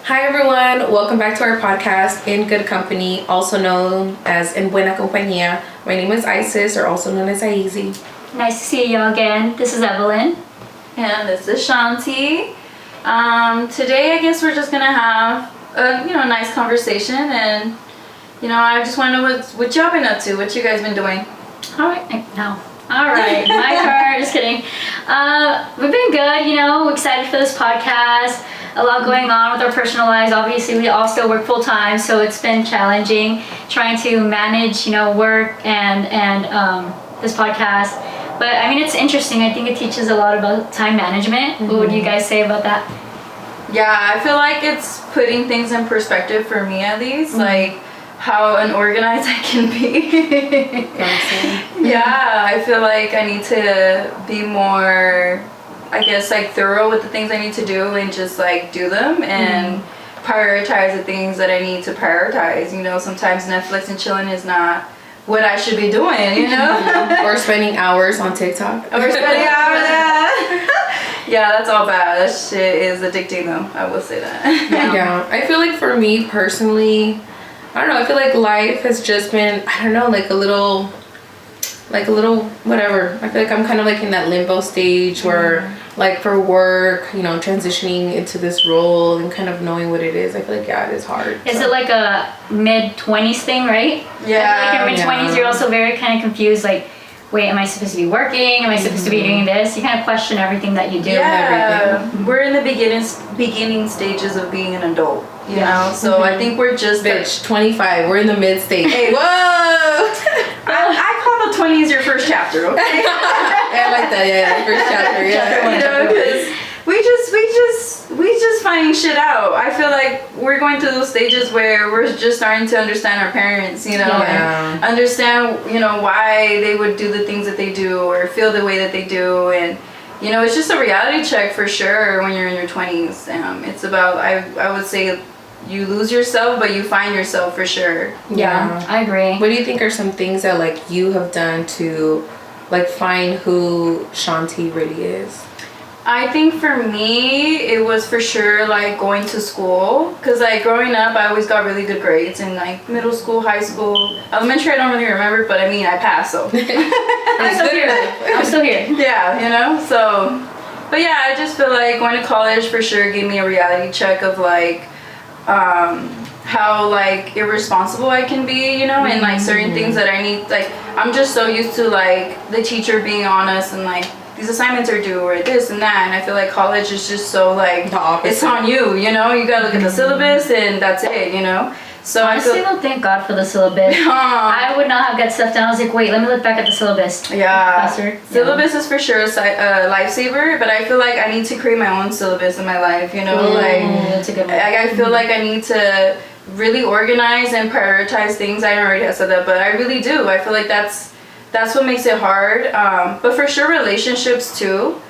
Hi everyone, welcome back to our podcast, In Good Company, also known as En Buena Compañía. My name is Isis, or also known as IGC. Nice to see you again. This is Evelyn. And this is Shanti. Today I guess we're just gonna have a nice conversation, and I just want to know what y'all been up to, what you guys been doing. All right, my turn. Just kidding. We've been good, excited for this podcast. A lot going on with our personal lives. Obviously, we all still work full time, so it's been challenging trying to manage, work and this podcast. But I mean, it's interesting. I think it teaches a lot about time management. Mm-hmm. What would you guys say about that? Yeah, I feel like it's putting things in perspective for me, at least. Mm-hmm. Like how unorganized I can be. Yeah, I feel like I need to be more, I guess, like thorough with the things I need to do and just like do them and prioritize the things that I need to prioritize. Sometimes Netflix and chilling is not what I should be doing, Or spending hours on TikTok. Or spending hours, yeah, that's all bad. That shit is addicting though, I will say that. Yeah, I feel like for me personally, I don't know, I feel like life has just been, like a little whatever. I feel like I'm kind of like in that limbo stage where like for work, transitioning into this role and kind of knowing what it is. I feel like, it is hard. Is it like a mid-20s thing, right? Yeah. I feel like in mid-20s, you're also very kind of confused, like, wait, am I supposed to be working? Am I supposed to be doing this? You kind of question everything that you do. Yeah, everything. We're in the beginning stages of being an adult, you know? So I think we're just... Bitch, 25. We're in the mid-stage. Hey, whoa! I call the 20s your first chapter, okay? I like that, yeah. First chapter, yeah. Because we just finding shit out. I feel like we're going through those stages where we're just starting to understand our parents, and understand, why they would do the things that they do or feel the way that they do. And, it's just a reality check for sure when you're in your 20s. It's about, I would say, you lose yourself, but you find yourself for sure. Yeah, I agree. What do you think are some things that, like, you have done to, like, find who Shanti really is? I think for me, it was for sure like going to school, because like growing up, I always got really good grades in like middle school, high school, elementary. I don't really remember, but I mean I passed, so I'm still here. Yeah, so. But yeah, I just feel like going to college for sure gave me a reality check of like how like irresponsible I can be, and like certain things that I need. Like I'm just so used to like the teacher being honest and like, these assignments are due or this and that, and I feel like college is just so like it's on you, you gotta look at the syllabus and that's it, So honestly, though, thank God for the syllabus. I would not have got stuff done. I was like, wait, let me look back at the syllabus. Yeah, syllabus is for sure a lifesaver, but I feel like I need to create my own syllabus in my life, That's a good one. I feel like I need to really organize and prioritize things. I already have said that, but I really do. I feel like that's what makes it hard. But for sure, relationships too.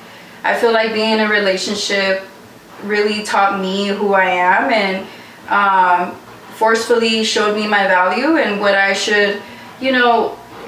I feel like being in a relationship really taught me who I am and forcefully showed me my value and what I should,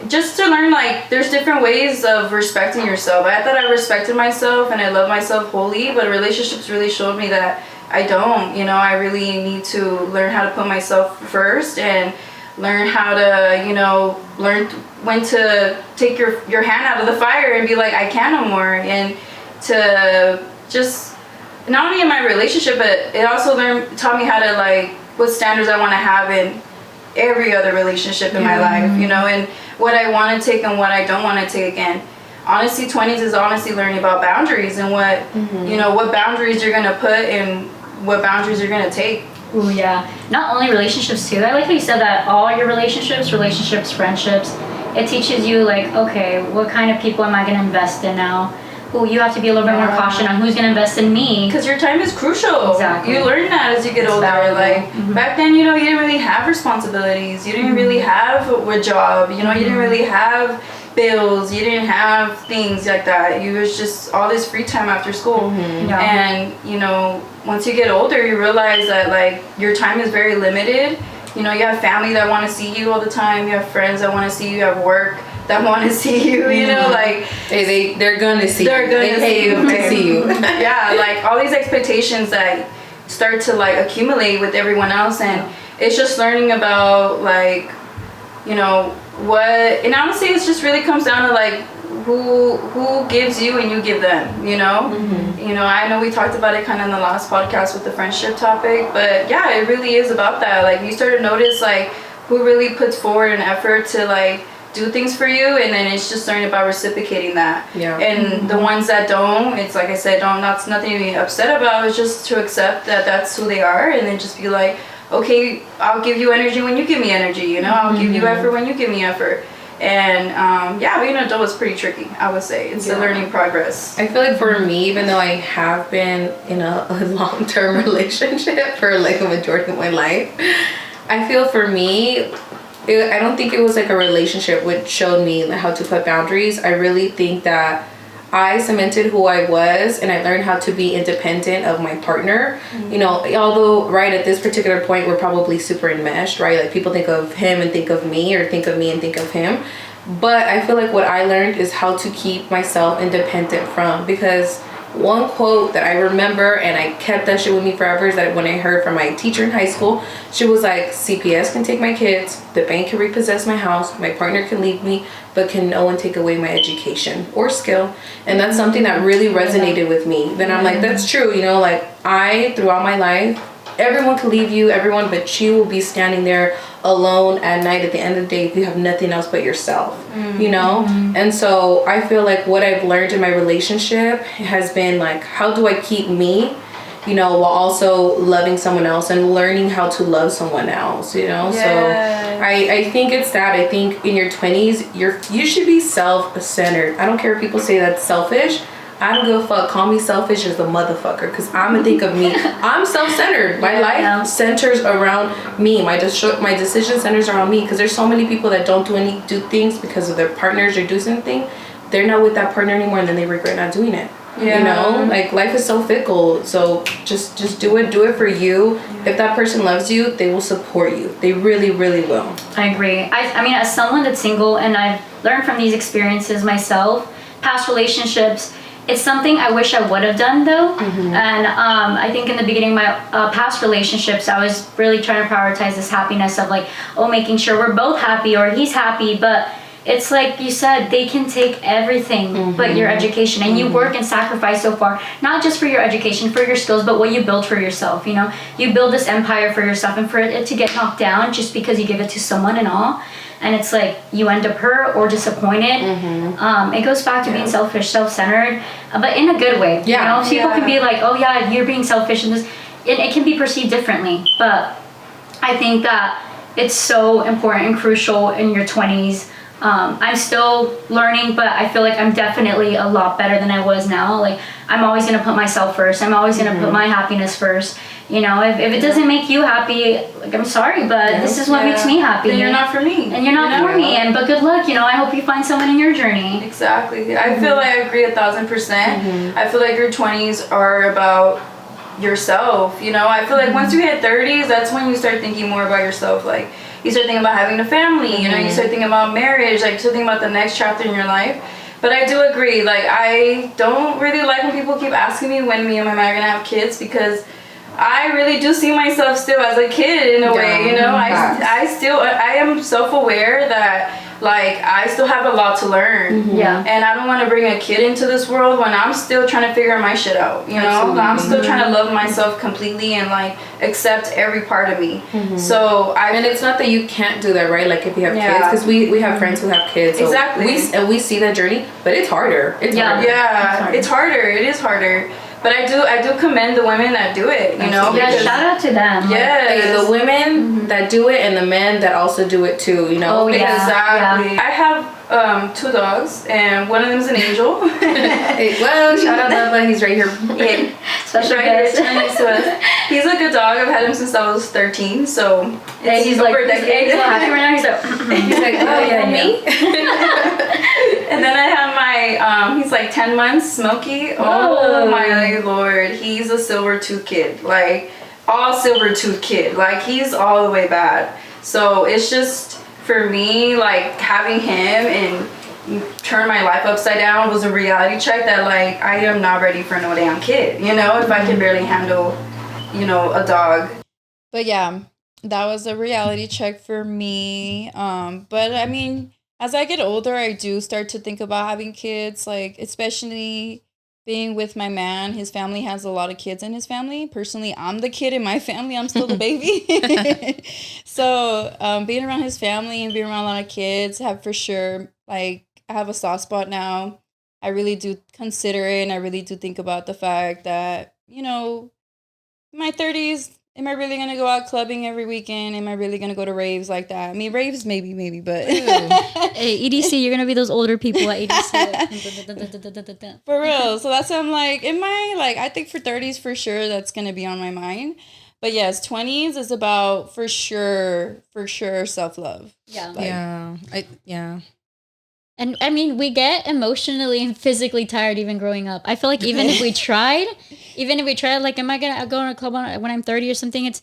just to learn like there's different ways of respecting yourself. I thought I respected myself and I love myself wholly, but relationships really showed me that I don't. I really need to learn how to put myself first and learn how to, learn when to take your hand out of the fire and be like, I can't no more. And to just, not only in my relationship, but it also taught me how to like, what standards I want to have in every other relationship in my life, and what I want to take and what I don't want to take. And honestly, 20s is honestly learning about boundaries and what, what boundaries you're going to put and what boundaries you're going to take. Ooh, yeah. Not only relationships too. I like how you said that all your relationships, friendships, it teaches you like, okay, what kind of people am I going to invest in now? Ooh, you have to be a little bit more cautious on who's going to invest in me. Because your time is crucial. Exactly. You learn that as you get older. Valuable. Like back then, you didn't really have responsibilities. You didn't really have a job. You didn't really have bills. You didn't have things like that. You was just all this free time after school. And once you get older, you realize that like your time is very limited. You have family that want to see you all the time. You have friends that want to see you. You have work that want to see you. Like they're gonna see. They're you. gonna they pay see you to see you. Yeah, like all these expectations that start to like accumulate with everyone else, and it's just learning about like, you know, what, and honestly it's just really comes down to like who gives you and you give them, you know. You know, I know we talked about it kind of in the last podcast with the friendship topic, but yeah, it really is about that. Like you start to notice like who really puts forward an effort to like do things for you, and then it's just learning about reciprocating that. And the ones that don't, it's like I said, that's nothing to be upset about. It's just to accept that that's who they are, and then just be like, okay, I'll give you energy when you give me energy, you know. I'll give you effort when you give me effort. And yeah, being an adult is pretty tricky, I would say. It's a learning progress. I feel like for me, even though I have been in a long-term relationship for like a majority of my life, I feel for me, I don't think it was like a relationship which showed me how to put boundaries. I really think that I cemented who I was, and I learned how to be independent of my partner. You know, although right at this particular point we're probably super enmeshed, right? Like people think of him and think of me, or think of me and think of him. But I feel like what I learned is how to keep myself independent from, because one quote that I remember, and I kept that shit with me forever, is that when I heard from my teacher in high school, she was like, CPS can take my kids, the bank can repossess my house, my partner can leave me, but can no one take away my education or skill. And that's something that really resonated with me. Then I'm like, that's true, you know, like throughout my life, everyone can leave you, everyone, but you will be standing there alone at night at the end of the day if you have nothing else but yourself, you know. And so I feel like what I've learned in my relationship has been like, how do I keep me, you know, while also loving someone else and learning how to love someone else, you know. So I think it's that. I think in your 20s you should be self-centered. I don't care if people say that's selfish. I don't give a fuck. Call me selfish as a motherfucker, because I'm gonna think of me. I'm self-centered. My life centers around me. My decision centers around me, because there's so many people that don't do things because of their partners or do something. They're not with that partner anymore, and then they regret not doing it. You know, like life is so fickle. So just do it for you. If that person loves you, they will support you. They really, really will. I agree. I mean, as someone that's single, and I've learned from these experiences myself, past relationships, it's something I wish I would have done though. And I think in the beginning of my past relationships, I was really trying to prioritize this happiness of like, making sure we're both happy or he's happy. But it's like you said, they can take everything but your education, and you work and sacrifice so far, not just for your education, for your skills, but what you build for yourself. You know, you build this empire for yourself, and for it to get knocked down just because you give it to someone and all, and it's like you end up hurt or disappointed. It goes back to being selfish, self-centered, but in a good way. You know, people can be like, oh yeah, you're being selfish, and it can be perceived differently. But I think that it's so important and crucial in your 20s. I'm still learning, but I feel like I'm definitely a lot better than I was now. Like, I'm always going to put myself first. I'm always going to put my happiness first. You know, if it doesn't make you happy, like, I'm sorry, but this is what makes me happy. Then you're not for me. And you're not for me. But good luck. You know, I hope you find someone in your journey. Exactly. I feel like I agree 1,000%. I feel like your 20s are about yourself. You know, I feel like once you hit 30s, that's when you start thinking more about yourself. Like, you start thinking about having a family, you know, you start thinking about marriage, like, you start thinking about the next chapter in your life. But I do agree, like, I don't really like when people keep asking me when me and my man are gonna have kids, because I really do see myself still as a kid in a way, you know. I am self-aware that, like, I still have a lot to learn. And I don't want to bring a kid into this world when I'm still trying to figure my shit out, you know. I'm still trying to love myself completely and, like, accept every part of me. So and it's not that you can't do that, right? Like, if you have kids, because we have friends who have kids, so we see that journey, but it's harder. It's harder. It is harder. But I do commend the women that do it, you know. Yeah, shout out to them. Yeah, the women that do it and the men that also do it too, you know. Exactly. I have 2 dogs, and one of them is an angel. Well, shout out Bubba, he's right here. Special guest. He's a good dog. I've had him since I was 13, so he's over a decade. He's so happy right now. He's like, oh yeah, me. And then I have my, he's like 10 months, Smokey. Oh my Lord. He's a silver tooth kid. Like, all silver tooth kid. Like, he's all the way bad. So it's just, for me, like, having him and turn my life upside down was a reality check that, like, I am not ready for no damn kid. You know, if I can barely handle a dog. But yeah, that was a reality check for me. But I mean, as I get older, I do start to think about having kids, like especially being with my man. His family has a lot of kids in his family. Personally, I'm the kid in my family. I'm still the baby. So being around his family and being around a lot of kids have for sure, like, I have a soft spot now. I really do consider it, and I really do think about the fact that, in my 30s, am I really gonna go out clubbing every weekend? Am I really gonna go to raves like that? I mean, raves maybe, but Hey, EDC, you're gonna be those older people at EDC. for real. So that's why I'm like, I think for 30s for sure that's gonna be on my mind. But yes, 20s is about for sure self-love. Yeah. Yeah. And I mean, we get emotionally and physically tired even growing up. I feel like even if we tried, like, am I gonna go to a club when I'm 30 or something?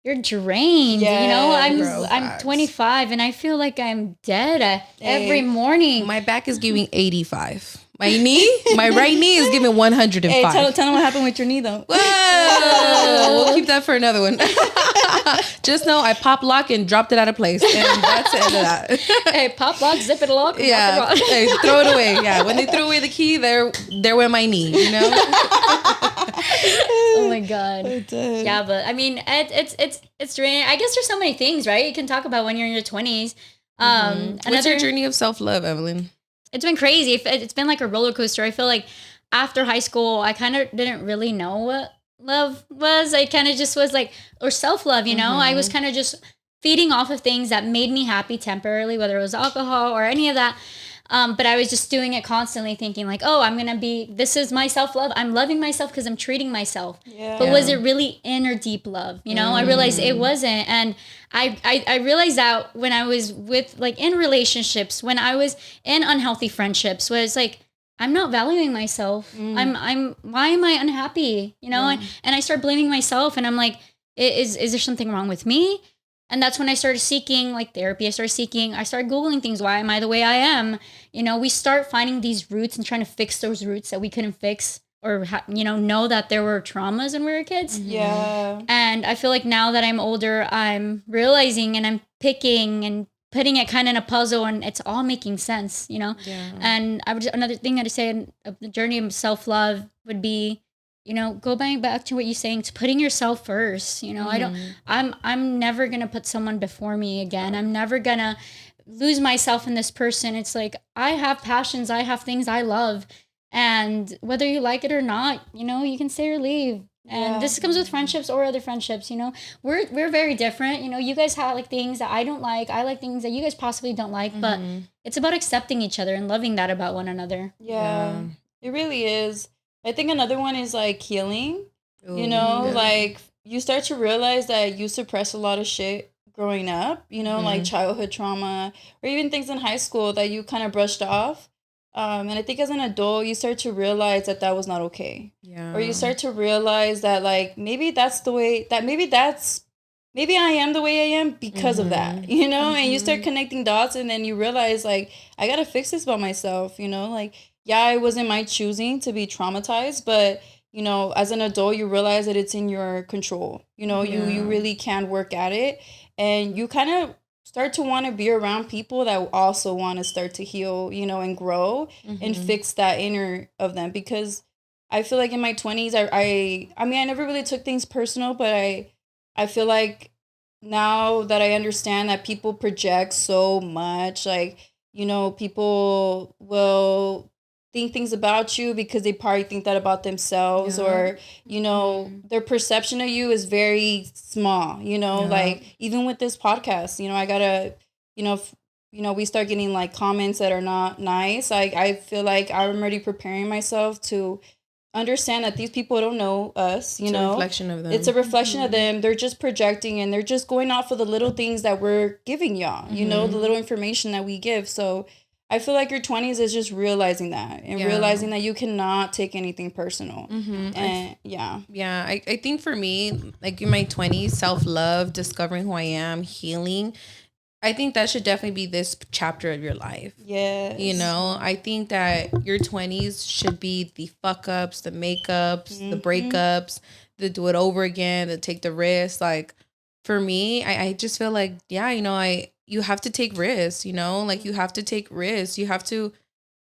You're drained. Yeah, I'm 25 and I feel like I'm dead every morning. My back is giving 85. My right knee is giving 105. Hey, tell them what happened with your knee though. Whoa, we'll keep that for another one. Just know I pop lock and dropped it out of place, and that's the end of that. Hey, pop lock, zip it lock. Yeah, hey, throw it away. Yeah, when they threw away the key, there went my knee. Oh my god. Yeah, but I mean, it's draining. I guess there's so many things, right? You can talk about when you're in your 20s. What's your journey of self-love, Evelyn? It's been crazy. It's been like a roller coaster. I feel like after high school, I kind of didn't really know what love was. I kind of just was like, or self-love, I was kind of just feeding off of things that made me happy temporarily, whether it was alcohol or any of that. But I was just doing it constantly thinking like, oh, this is my self-love. I'm loving myself because I'm treating myself. Yeah. But was it really inner deep love? I realized it wasn't. And I realized that when I was in relationships, when I was in unhealthy friendships, was like, I'm not valuing myself. Why am I unhappy? And I start blaming myself and I'm like, is there something wrong with me? And that's when I started seeking therapy. I started Googling things. Why am I the way I am? We start finding these roots and trying to fix those roots that we couldn't fix or, know that there were traumas when we were kids. Yeah. And I feel like now that I'm older, I'm realizing and I'm picking and putting it kind of in a puzzle and it's all making sense, Yeah. And another thing I'd say of the journey of self-love would be, go back to what you're saying, to putting yourself first. I'm never going to put someone before me again. I'm never going to lose myself in this person. It's like, I have passions. I have things I love. And whether you like it or not, you can stay or leave. And this comes with friendships or other friendships, we're very different. You guys have things that I don't like. I like things that you guys possibly don't like, but it's about accepting each other and loving that about one another. Yeah. It really is. I think another one is healing. Ooh, You start to realize that you suppress a lot of shit growing up, like childhood trauma or even things in high school that you kind of brushed off. And I think as an adult, you start to realize that was not okay. Yeah. Or you start to realize that maybe that's the way that maybe I am the way I am because of that, and you start connecting dots and then you realize I got to fix this about myself, yeah, it wasn't my choosing to be traumatized, but as an adult, you realize that it's in your control, you really can work at it and you kind of start to want to be around people that also want to start to heal, and grow and fix that inner of them. Because I feel like in my 20s, I never really took things personal, but I feel like now that I understand that people project so much, people will think things about you because they probably think that about themselves or their perception of you is very small, even with this podcast, I gotta we start getting comments that are not nice. I feel like I'm already preparing myself to understand that these people don't know us, it's a reflection of them. It's a reflection of them. They're just projecting and they're just going off of the little things that we're giving y'all, the little information that we give. So I feel like your 20s is just realizing that and realizing that you cannot take anything personal. And I think for me, in my 20s, self-love, discovering who I am, healing, I think that should definitely be this chapter of your life. Yes. I think that your 20s should be the fuck ups, the makeups, the breakups, to do it over again, to take the risk. Like for me, I just feel like, yeah, you know, you have to take risks, you know, like you have to take risks. You have to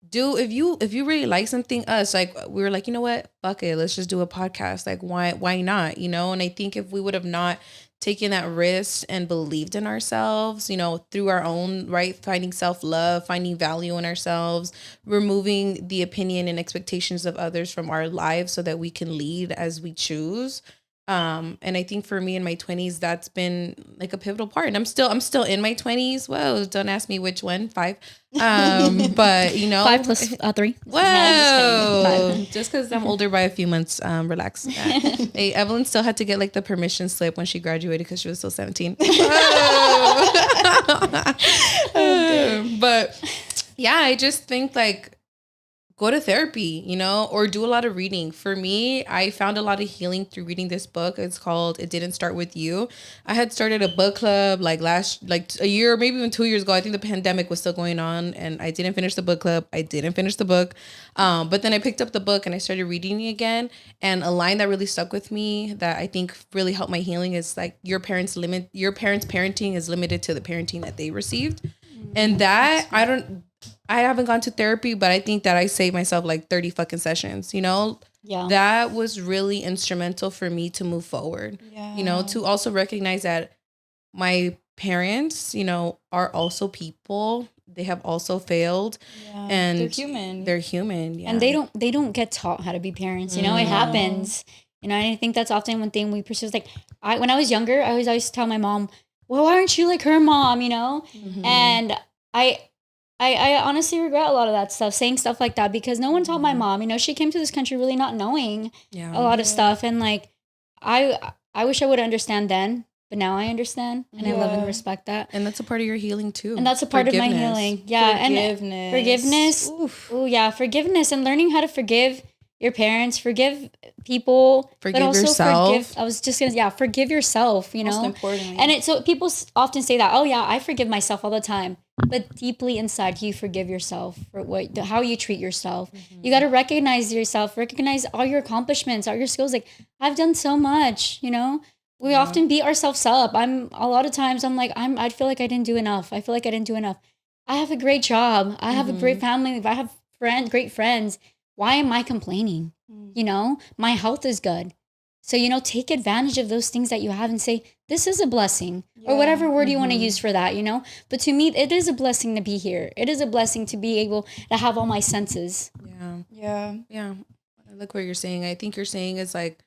do, if you really like something, like we were like, you know what, fuck it, let's just do a podcast. Like why not, you know? And I think if we would have not taken that risk and believed in ourselves, you know, through our own, right, finding self-love, finding value in ourselves, removing the opinion and expectations of others from our lives so that we can lead as we choose. And I think for me in my 20s, that's been like a pivotal part. And I'm still in my 20s. Whoa, don't ask me which one, 5. But you know, 5 plus 3. Whoa, just because I'm older by a few months. Relax. Hey, Evelyn still had to get like the permission slip when she graduated because she was still 17. But yeah, I just think like, go to therapy, you know, or do a lot of reading. For me, I found a lot of healing through reading this book. It's called It Didn't Start With You. I had started a book club like a year, maybe even 2 years ago. I think the pandemic was still going on and I didn't finish the book club. I didn't finish the book. But then I picked up the book and I started reading it again. And a line that really stuck with me that I think really helped my healing is like, your parents' parenting is limited to the parenting that they received. And that I haven't gone to therapy, but I think that I saved myself like 30 fucking sessions, you know? Yeah. That was really instrumental for me to move forward. Yeah. You know, to also recognize that my parents, you know, are also people. They have also failed. Yeah. And they're human. Yeah. And they don't get taught how to be parents, you know? It happens. You know, and I think that's often one thing we pursue. Like when I was younger, I always tell my mom, well, why aren't you like her mom, you know? Mm-hmm. And I honestly regret a lot of that stuff, saying stuff like that, because no one taught my mom. You know, she came to this country really not knowing a lot of stuff. And like, I wish I would understand then, but now I understand and I love and respect that. And that's a part of your healing too. And that's a part of my healing. Yeah. Forgiveness. Oh yeah. Forgiveness and learning how to forgive your parents, forgive people, but also yourself. Forgive yourself, you know? Most importantly. And so people often say that, oh yeah, I forgive myself all the time. But deeply inside, you forgive yourself for how you treat yourself. Mm-hmm. You got to recognize yourself, recognize all your accomplishments, all your skills. Like, I've done so much, you know? We often beat ourselves up. A lot of times I'm like, I feel like I didn't do enough. I feel like I didn't do enough. I have a great job. I have a great family. I have great friends. Why am I complaining? You know, my health is good. So, you know, take advantage of those things that you have and say, this is a blessing, or whatever word you want to use for that, you know? But to me, it is a blessing to be here. It is a blessing to be able to have all my senses. Yeah. I like what you're saying. I think you're saying is like,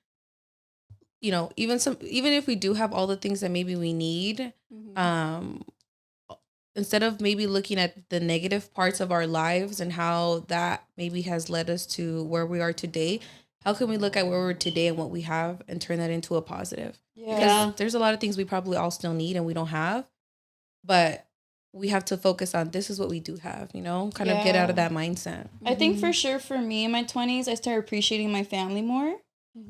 you know, even if we do have all the things that maybe we need, instead of maybe looking at the negative parts of our lives and how that maybe has led us to where we are today, how can we look at where we're today and what we have and turn that into a positive? Yeah. Because there's a lot of things we probably all still need and we don't have, but we have to focus on this is what we do have, you know, kind of get out of that mindset. I think for sure for me in my 20s, I started appreciating my family more.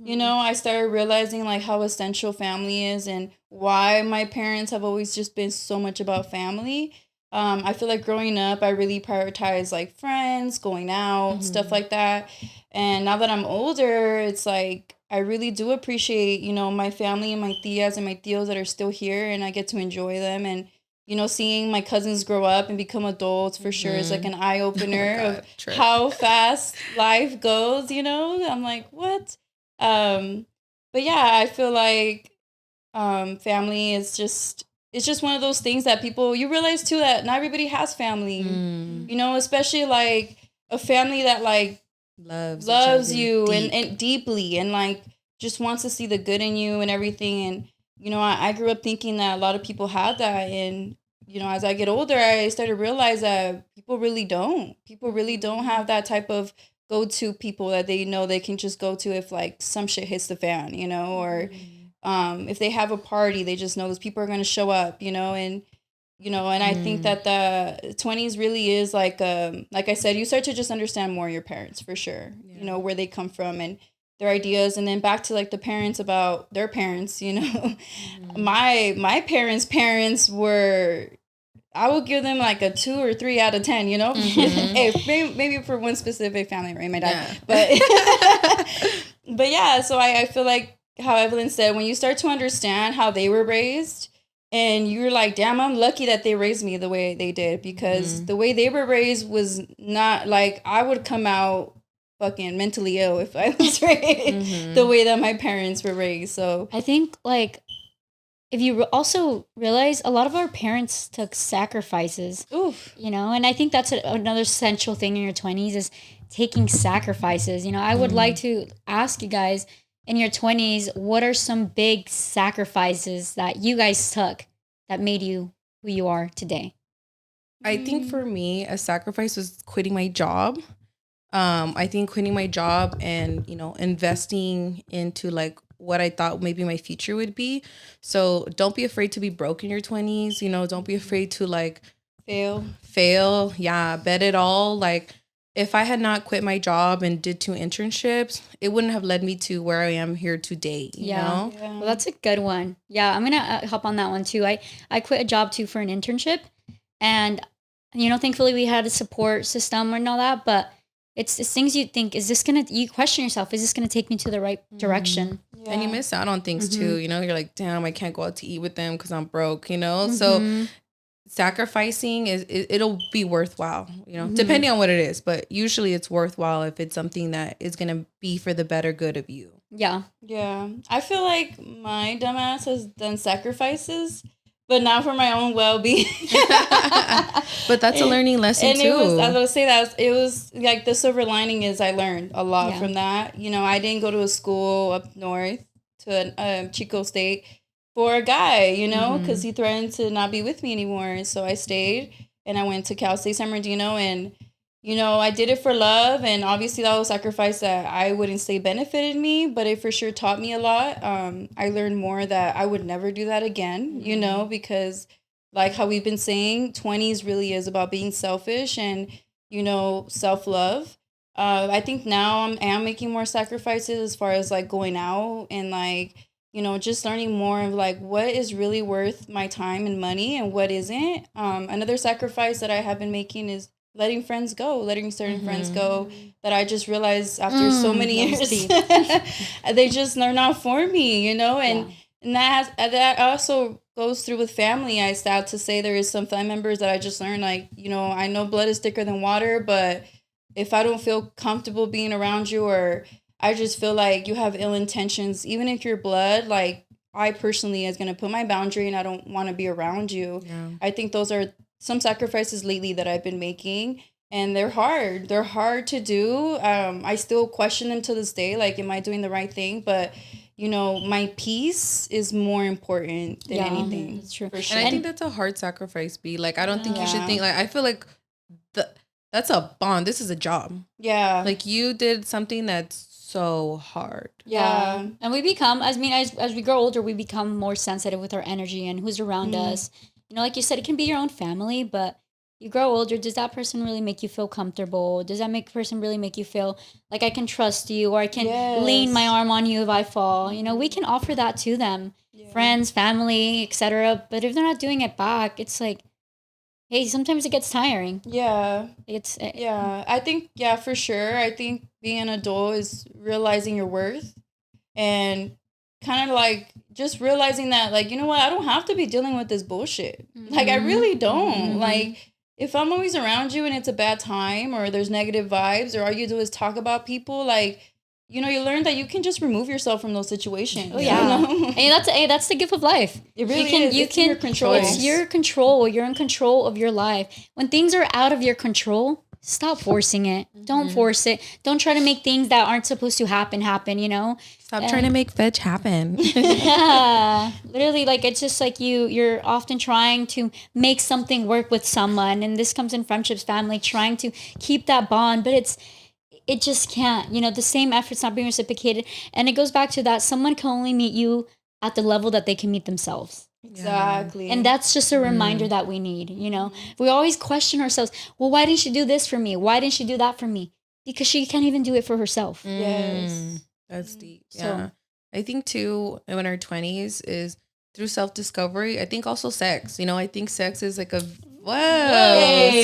You know, I started realizing like how essential family is and why my parents have always just been so much about family. I feel like growing up, I really prioritized like friends, going out, stuff like that. And now that I'm older, it's like I really do appreciate, you know, my family and my tias and my tios that are still here, and I get to enjoy them. And, you know, seeing my cousins grow up and become adults for sure is like an eye opener of how fast life goes, you know? I'm like, what? But yeah, I feel like family is just, it's just one of those things that you realize too that not everybody has family, you know, especially like a family that like loves you and deeply and like just wants to see the good in you and everything. And, you know, I grew up thinking that a lot of people had that. And, you know, as I get older, I started to realize that people really don't have that type of go-to people that they know they can just go to if like some shit hits the fan, you know, or if they have a party, they just know those people are going to show up, you know. And you know, and I think that the 20s really is like I said, you start to just understand more your parents for sure, you know, where they come from and their ideas. And then back to like the parents about their parents, you know, my parents were, I would give them like a 2 or 3 out of 10, you know, hey, maybe for one specific family, right? My dad, but yeah, so I feel like how Evelyn said, when you start to understand how they were raised, and you're like, damn, I'm lucky that they raised me the way they did, because the way they were raised was not like, I would come out fucking mentally ill if I was raised the way that my parents were raised. So I think, like, if you also realize, a lot of our parents took sacrifices, you know, and I think that's another essential thing in your 20s is taking sacrifices. You know, I would like to ask you guys, in your 20s, what are some big sacrifices that you guys took that made you who you are today? I think for me, a sacrifice was quitting my job. I think quitting my job and, you know, investing into like what I thought maybe my future would be. So don't be afraid to be broke in your 20s. You know, don't be afraid to like fail. Yeah. Bet it all. Like, if I had not quit my job and did 2 internships, it wouldn't have led me to where I am here today. You know? Well, that's a good one. Yeah, I'm gonna hop on that one too. I quit a job too for an internship, and you know, thankfully we had a support system and all that. But it's things you think, you question yourself, is this gonna take me to the right direction? Yeah. And you miss out on things too. You know, you're like, damn, I can't go out to eat with them because I'm broke. You know, so sacrificing it'll be worthwhile, you know, depending on what it is, but usually it's worthwhile if it's something that is going to be for the better good of you. Yeah I feel like my dumbass has done sacrifices, but not for my own well-being. But that's a learning lesson too. I was going to say that it was like the silver lining is I learned a lot from that. You know, I didn't go to a school up north to Chico State for a guy, you know, because he threatened to not be with me anymore. So I stayed and I went to Cal State San Bernardino, and, you know, I did it for love. And obviously that was a sacrifice that I wouldn't say benefited me, but it for sure taught me a lot. I learned more that I would never do that again, you know, because like how we've been saying, 20s really is about being selfish and, you know, self-love. I think now I am making more sacrifices as far as like going out and like, you know, just learning more of like what is really worth my time and money and what isn't. Another sacrifice that I have been making is letting certain friends go that I just realized after so many years, they're not for me, you know, and that also goes through with family. I start to say there is some family members that I just learned, like, you know, I know blood is thicker than water, but if I don't feel comfortable being around you, or I just feel like you have ill intentions, even if you're blood, like I personally is going to put my boundary and I don't want to be around you. Yeah. I think those are some sacrifices lately that I've been making, and they're hard. They're hard to do. I still question them to this day. Like, am I doing the right thing? But, you know, my peace is more important than anything. That's true. For sure. And I think that's a hard sacrifice, B. Like, I don't think you should think, like, I feel like that's a bond. This is a job. Yeah. Like, you did something that's so hard. Yeah. And we become, as we grow older, we become more sensitive with our energy and who's around us. You know, like you said, it can be your own family, but you grow older, does that person really make you feel comfortable? Does that person really make you feel like I can trust you, or I can lean my arm on you if I fall? You know, we can offer that to them. Friends, family, etc. But if they're not doing it back, it's like, hey, sometimes it gets tiring. I think, for sure. I think being an adult is realizing your worth and kind of like just realizing that, like, you know what, I don't have to be dealing with this bullshit. Like, I really don't. Like, if I'm always around you and it's a bad time or there's negative vibes or all you do is talk about people, like, you know, you learn that you can just remove yourself from those situations. Oh yeah, you know? And that's the gift of life. It really is. It's your control. It's your control. You're in control of your life. When things are out of your control, stop forcing it. Don't force it. Don't try to make things that aren't supposed to happen. You know. Stop trying to make fetch happen. Yeah, literally, like, it's just like you're often trying to make something work with someone, and this comes in friendships, family, trying to keep that bond, but it just can't, you know, the same effort's not being reciprocated. And it goes back to that someone can only meet you at the level that they can meet themselves. Exactly. And that's just a reminder that we need, you know. We always question ourselves, well, why didn't she do this for me? Why didn't she do that for me? Because she can't even do it for herself. Yes. That's deep. Yeah. So, I think too, in our 20s is through self-discovery. I think also sex. You know, I think sex is like a whoa.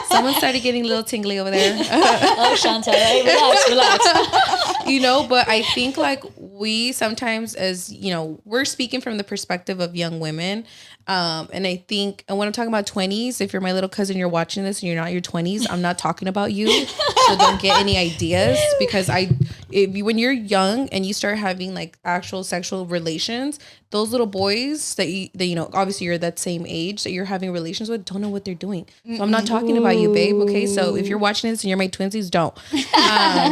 Someone started getting a little tingly over there. Oh, Chantal, right? Relax. You know, but I think like we sometimes, as you know, we're speaking from the perspective of young women. And I think, and when I'm talking about 20s, if you're my little cousin, you're watching this and you're not your 20s, I'm not talking about you. So don't get any ideas, because when you're young and you start having like actual sexual relations, those little boys that you know, obviously you're that same age that you're having relations with, don't know what they're doing. So I'm not talking about you, babe. Okay. So if you're watching this and you're my twinsies, don't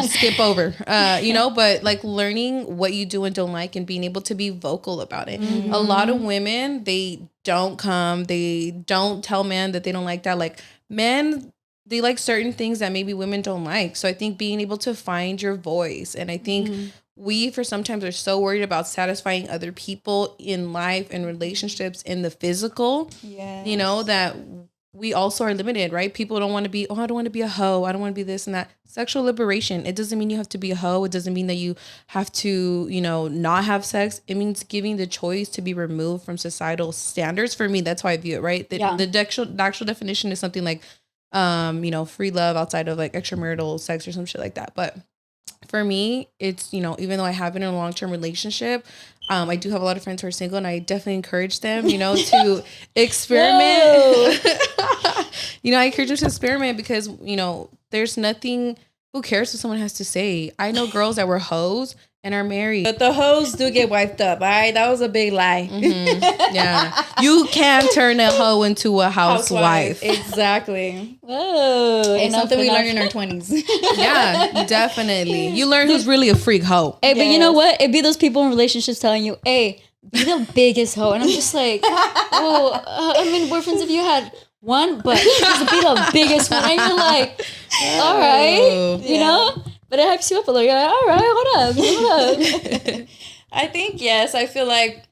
skip over, you know, but like learning what you do and don't like and being able to be vocal about it. A lot of women, they don't tell men that they don't like that. Like men, they like certain things that maybe women don't like. So I think being able to find your voice, and I think we for sometimes are so worried about satisfying other people in life and relationships in the physical, you know, that we also are limited, right? People don't want to be, I don't want to be a hoe. I don't want to be this and that. Sexual liberation. It doesn't mean you have to be a hoe. It doesn't mean that you have to, you know, not have sex. It means giving the choice to be removed from societal standards. For me, that's how I view it, right? The actual definition is something like, you know, free love outside of like extramarital sex or some shit like that. But for me, it's, you know, even though I have been in a long-term relationship, I do have a lot of friends who are single, and I definitely encourage them, you know, to experiment. You know, I encourage them to experiment because, you know, there's nothing, who cares what someone has to say? I know girls that were hoes and are married. But the hoes do get wiped up. All right, that was a big lie. Yeah. You can turn a hoe into a housewife. Exactly. Whoa. It's something we learned in our 20s. Yeah, definitely. You learn who's really a freak hoe. Hey, but you know what? It'd be those people in relationships telling you, hey, be the biggest hoe. And I'm just like, oh, I mean, boyfriends, if you had one, but just be the biggest one. And you're like, all right, you know? But it hypes you up a little. You're like, all right, what up? I think, yes, I feel like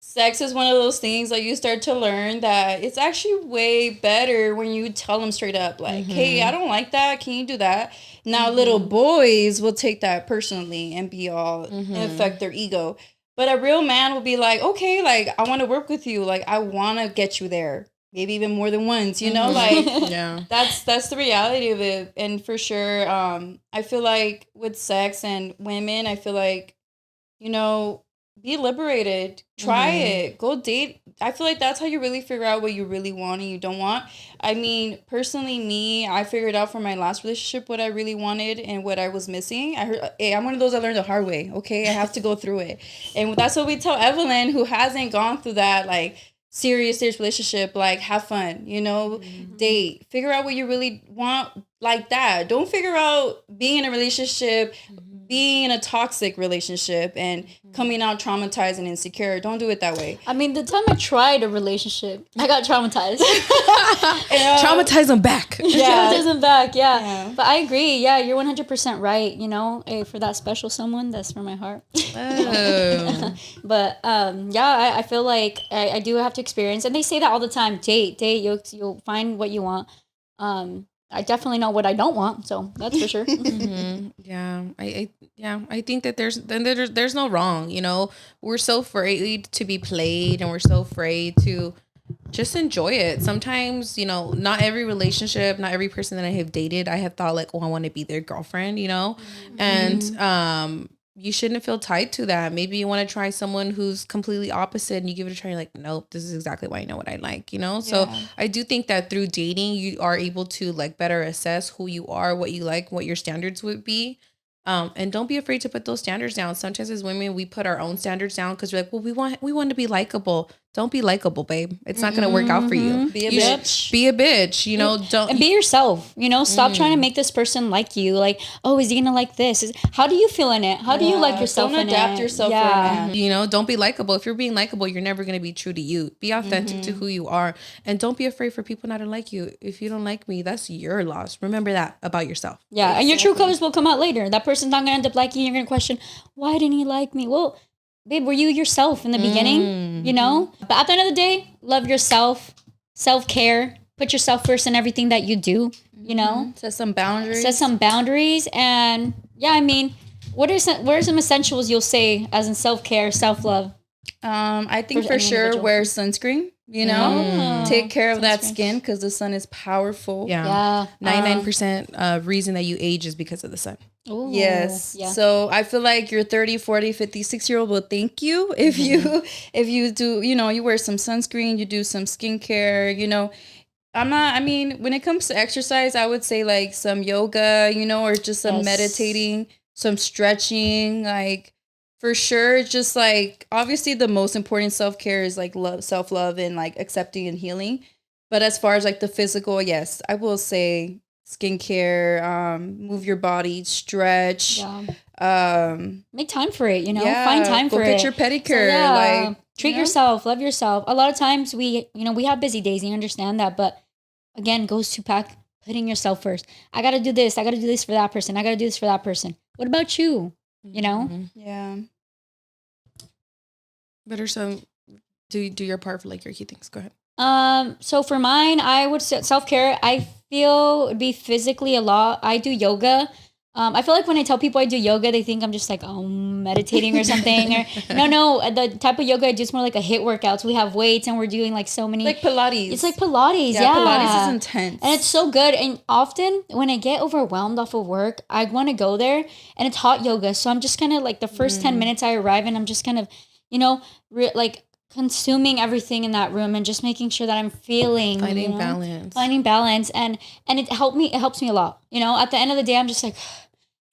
sex is one of those things that you start to learn that it's actually way better when you tell them straight up, like, hey, I don't like that. Can you do that? Now, little boys will take that personally and be all, affect their ego. But a real man will be like, okay, like, I want to work with you. Like, I want to get you there. Maybe even more than once, you know, like, that's the reality of it. And for sure, I feel like with sex and women, I feel like, you know, be liberated, try it, go date. I feel like that's how you really figure out what you really want and you don't want. I mean, personally, me, I figured out from my last relationship what I really wanted and what I was missing. I heard, hey, I'm one of those that learned the hard way. Okay. I have to go through it. And that's what we tell Evelyn, who hasn't gone through that, like, serious relationship. Like, have fun, you know, date, figure out what you really want, like that. Don't figure out being in a relationship, being in a toxic relationship and coming out traumatized and insecure. Don't do it that way. I mean, the time I tried a relationship, I got traumatized. Traumatize them back. Traumatized them back, yeah. But I agree, yeah, you're 100% right, you know, hey, for that special someone, that's from my heart. Oh. But yeah, I feel like I do have to experience, and they say that all the time, date, you'll find what you want. I definitely know what I don't want, so that's for sure. Yeah, I think that there's no wrong. You know, we're so afraid to be played, and we're so afraid to just enjoy it. Sometimes, you know, not every relationship, not every person that I have dated, I have thought like, oh, I want to be their girlfriend. You know, and you shouldn't feel tied to that. Maybe you want to try someone who's completely opposite and you give it a try. You're like, nope, this is exactly what I know what I like, you know? So I do think that through dating, you are able to like better assess who you are, what you like, what your standards would be. And don't be afraid to put those standards down. Sometimes as women, we put our own standards down because we're like, well, we want to be likable. Don't be likable, babe. It's not going to work out for you. Be a bitch. Be a bitch, you know, and be yourself, you know, stop trying to make this person like you. Like, oh, is he going to like this? How do you feel in it? How do you like yourself don't in adapt it? yourself for a man. You know, don't be likable. If you're being likable, you're never going to be true to you. Be authentic to who you are. And don't be afraid for people not to like you. If you don't like me, that's your loss. Remember that about yourself. Yeah, and your true colors will come out later. That person's not going to end up liking you. You're going to question, why didn't he like me? Well, babe, were you yourself in the beginning? You know? But at the end of the day, love yourself, self-care, put yourself first in everything that you do, you know? Set some boundaries. And yeah, I mean, what are some essentials you'll say as in self-care, self-love? I think For for any sure individual. wear sunscreen. You know, take care of that great. skin because the sun is powerful. Yeah. 99% reason that you age is because of the sun. Ooh, Yes. Yeah. So I feel like your 30, 40, 56-year-old will thank you if you do, you wear some sunscreen, you do some skincare, when it comes to exercise, I would say like some yoga, or just some meditating, some stretching, like for sure. Just like obviously the most important self-care is like self-love and like accepting and healing. But as far as like the physical, yes, I will say skincare, move your body, stretch. Make time for it, Yeah, find time for it. Go get your pedicure. Like treat yourself, love yourself. A lot of times we have busy days and you understand that, but again, goes to putting yourself first. I got to do this. I got to do this for that person. I got to do this for that person. What about you? Yeah. Better so do your part for like your key things. Go ahead. So for mine, I would say self-care. I feel it'd be physically a lot. I do yoga. I feel like when I tell people I do yoga, they think I'm just like, meditating or something. Or no, the type of yoga I do is more like a HIIT workout. So we have weights and we're doing like so many. Like Pilates. It's like Pilates, yeah. Pilates is intense. And it's so good. And often when I get overwhelmed off of work, I want to go there and it's hot yoga. So I'm just kind of like the first 10 minutes I arrive and I'm just kind of, like consuming everything in that room and just making sure that I'm feeling finding balance and it helps me a lot. At the end of the day, I'm just like,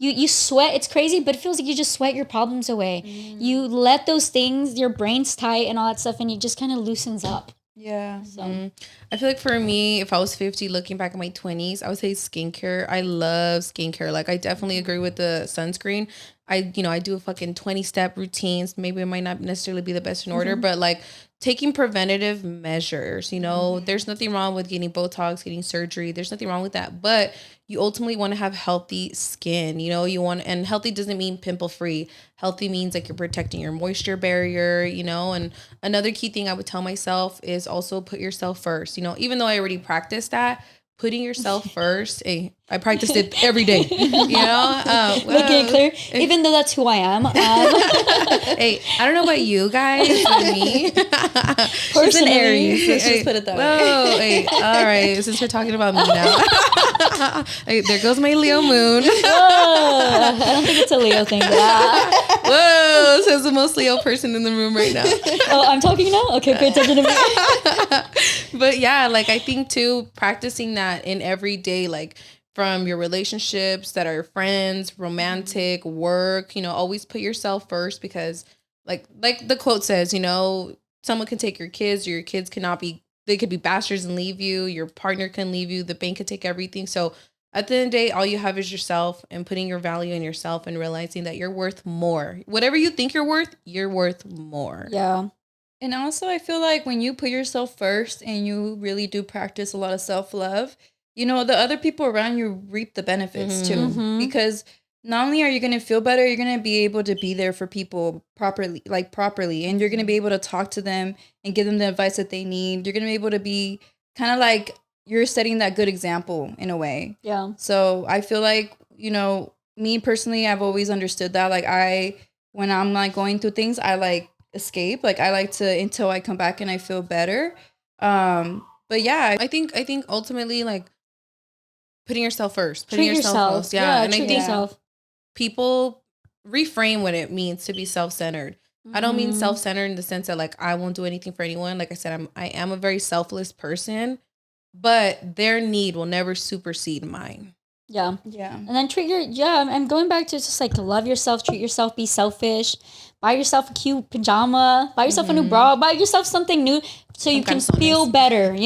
you sweat. It's crazy, but it feels like you just sweat your problems away. You let those things, your brain's tight and all that stuff, and it just kind of loosens up. Yeah. So I feel like for me, if I was 50 looking back at my 20s, I would say skincare. I love skincare. Like I definitely agree with the sunscreen. I do a fucking 20-step routines. Maybe it might not necessarily be the best in order, but like taking preventative measures, there's nothing wrong with getting Botox, getting surgery. There's nothing wrong with that. But you ultimately want to have healthy skin, and healthy doesn't mean pimple free. Healthy means like you're protecting your moisture barrier, and another key thing I would tell myself is also put yourself first, even though I already practiced that. Putting yourself first. Hey, I practiced it every day. Making it clear, even though that's who I am. Hey, I don't know about you guys, but me. She's an Aries. Let's just put it that way. Whoa, hey, all right. Since we're talking about me now, hey, there goes my Leo moon. Whoa, I don't think it's a Leo thing. Whoa, says the most Leo person in the room right now. Oh, I'm talking now? Okay, pay attention to me. But yeah, like I think too, practicing that in every day, like from your relationships that are friends, romantic, work, always put yourself first because like the quote says, someone can take your kids, or your kids they could be bastards and leave you. Your partner can leave you. The bank could take everything. So at the end of the day, all you have is yourself and putting your value in yourself and realizing that you're worth more. Whatever you think you're worth more. Yeah. And also, I feel like when you put yourself first and you really do practice a lot of self-love, the other people around you reap the benefits too. Because not only are you going to feel better, you're going to be able to be there for people properly. And you're going to be able to talk to them and give them the advice that they need. You're going to be able to be kind of like you're setting that good example in a way. Yeah. So I feel like, me personally, I've always understood that. Like when I'm like going through things, I like escape. Like I like to until I come back and I feel better. But yeah, I think ultimately like putting yourself first, treat yourself first. Yeah. And treat I think yourself. People reframe what it means to be self-centered. I don't mean self-centered in the sense that like I won't do anything for anyone. Like I said, I am a very selfless person, but their need will never supersede mine. Yeah. Yeah. And then I'm going back to just like love yourself, treat yourself, be selfish, buy yourself a cute pajama, buy yourself a new bra, buy yourself something new so you can feel better,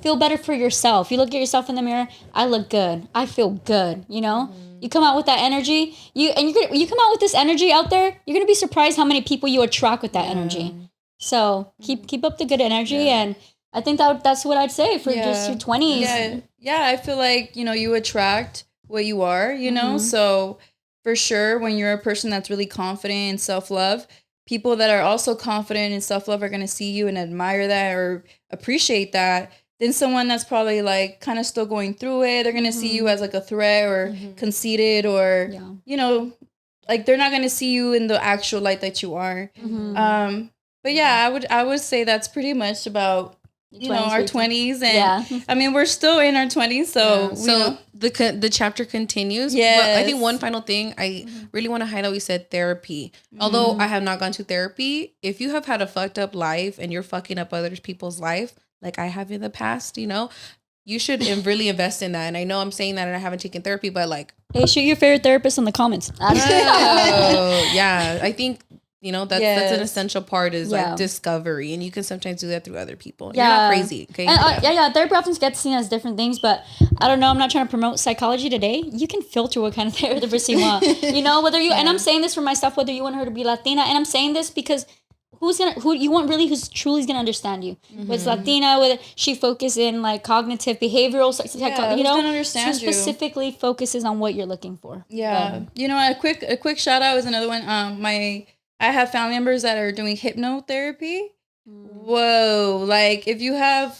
feel better for yourself. You look at yourself in the mirror, I look good. I feel good, You come out with that energy, you come out with this energy out there, you're going to be surprised how many people you attract with that energy. So keep up the good energy and I think that's what I'd say for just your 20s. Yeah, I feel like, you attract what you are, so for sure when you're a person that's really confident in self-love, people that are also confident in self-love are going to see you and admire that or appreciate that. Then someone that's probably like kind of still going through it, they're going to see you as like a threat or conceited or, like they're not going to see you in the actual light that you are. But yeah, I would say that's pretty much about our 20s, and I mean, we're still in our 20s, so the chapter continues. Yes. But I think one final thing I really want to highlight, we said therapy. Although I have not gone to therapy, if you have had a fucked up life and you're fucking up other people's life, like I have in the past, you should really invest in that. And I know I'm saying that and I haven't taken therapy, but like, hey, shoot your favorite therapist in the comments. Yeah, I think that's an essential part is like discovery, and you can sometimes do that through other people. You're not crazy, okay? And, therapy often gets seen as different things, but I don't know. I'm not trying to promote psychology today. You can filter what kind of therapist you want. Whether you and I'm saying this for myself, whether you want her to be Latina, and I'm saying this because who's truly gonna understand you. Whether it's Latina, whether she focuses in like cognitive behavioral, understand she specifically focuses on what you're looking for. Yeah, a quick shout out is another one. I have family members that are doing hypnotherapy. Whoa, like if you have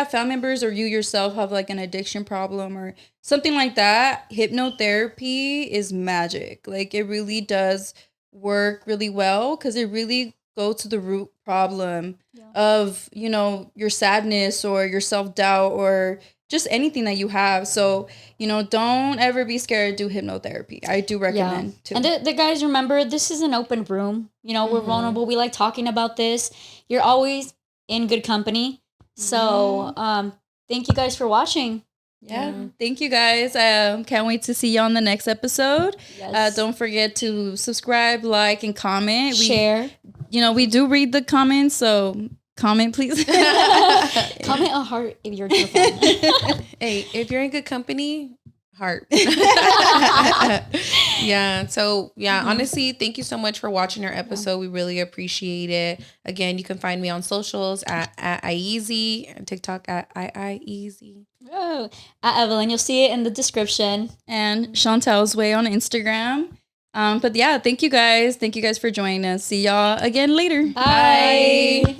family members or you yourself have like an addiction problem or something like that, hypnotherapy is magic. Like it really does work really well because it really goes to the root problem of your sadness or your self-doubt or just anything that you have. So, don't ever be scared to do hypnotherapy. I do recommend too. And the guys, remember, this is an open room. We're vulnerable. We like talking about this. You're always in good company. So, thank you guys for watching. Yeah. Thank you guys. Can't wait to see you on the next episode. Yes. Don't forget to subscribe, like, and comment. Share. We do read the comments, so comment, please. Comment a heart if you're a fan. Hey, if you're in good company, heart. Honestly, thank you so much for watching our episode. We really appreciate it. Again, you can find me on socials at IEZ and TikTok at IIEZ. Oh, at Evelyn, you'll see it in the description. And Chantel's Way on Instagram. But yeah, thank you guys. Thank you guys for joining us. See y'all again later. Bye.